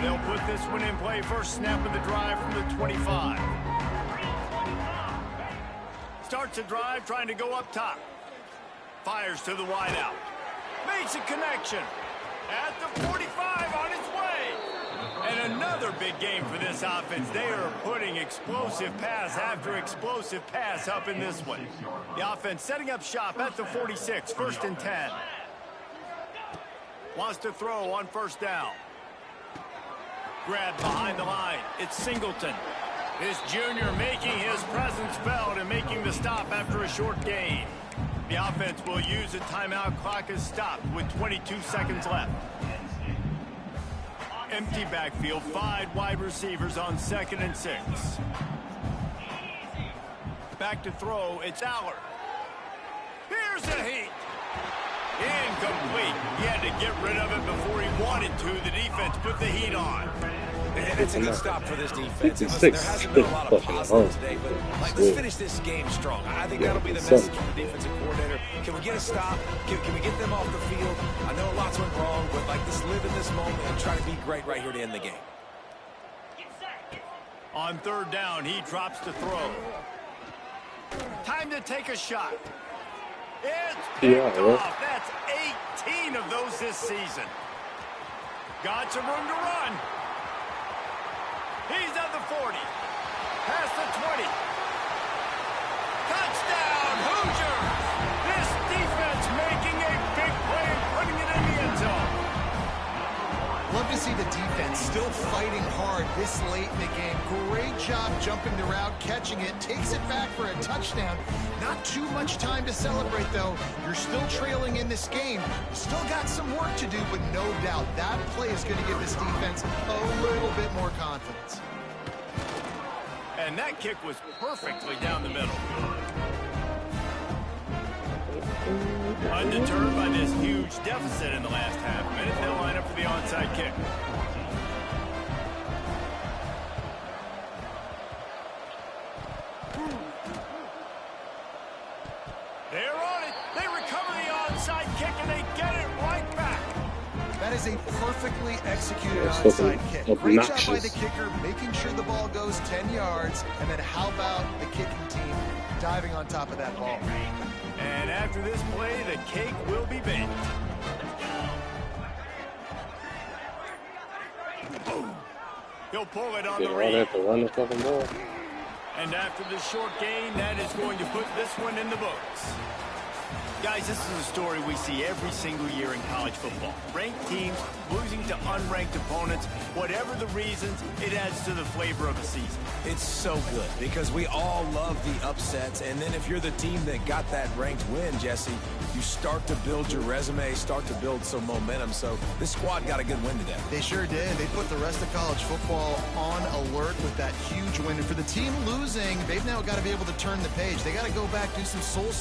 They'll put this one in play. First snap of the drive from the 25. Starts a drive trying to go up top. Fires to the wideout. Makes a connection. At the 45 on its way. And another big game for this offense. They are putting explosive pass after explosive pass up in this one. The offense setting up shop at the 46. 1st and 10. Wants to throw on first down. Grabbed behind the line. It's Singleton. This junior making his presence felt and making the stop after a short gain. The offense will use a timeout. Clock is stopped with 22 seconds left. Empty backfield. 5 wide receivers on 2nd and 6. Back to throw. It's Aller. Here's a heat. Incomplete. He had to get rid of it before he wanted to. The defense put the heat on. And it's a good stop for this defense. Listen, there hasn't been a lot of positives today, but let's finish this game strong. I think that'll be the message from the defensive coordinator. Can we get a stop? Can we get them off the field? I know lots went wrong, but just live in this moment and try to be great right here to end the game. On 3rd down, he drops to throw. Time to take a shot. It's picked off. That's 18 of those this season. Got some room to run. He's at the 40. Past the 20. Touchdown, Hoosiers! This defense making a big play and putting it in the end zone. Love to see the defense still fighting hard this late in the game. Great job jumping the route, catching it, takes it back for a touchdown. Not too much time to celebrate, though. You're still trailing in this game. You still got some work to do, but no doubt that play is going to give this defense a little bit more confidence. And that kick was perfectly down the middle. Undeterred by this huge deficit in the last half minute, they'll line up for the onside kick. They're on it. They recover the onside kick, and they get it right back. That is a perfectly executed onside kick. Great job by the kicker, making sure the ball goes 10 yards. And then how about the kicking team diving on top of that ball? And after this play, the cake will be baked. He'll pull it on the read. Have to run the fucking ball. And after the short gain, that is going to put this one in the books. Guys, this is a story we see every single year in college football. Ranked teams losing to unranked opponents. Whatever the reasons, it adds to the flavor of a season. It's so good because we all love the upsets. And then if you're the team that got that ranked win, Jesse, you start to build your resume, start to build some momentum. So this squad got a good win today. They sure did. They put the rest of college football on alert with that huge win. And for the team losing, they've now got to be able to turn the page. They got to go back, do some soul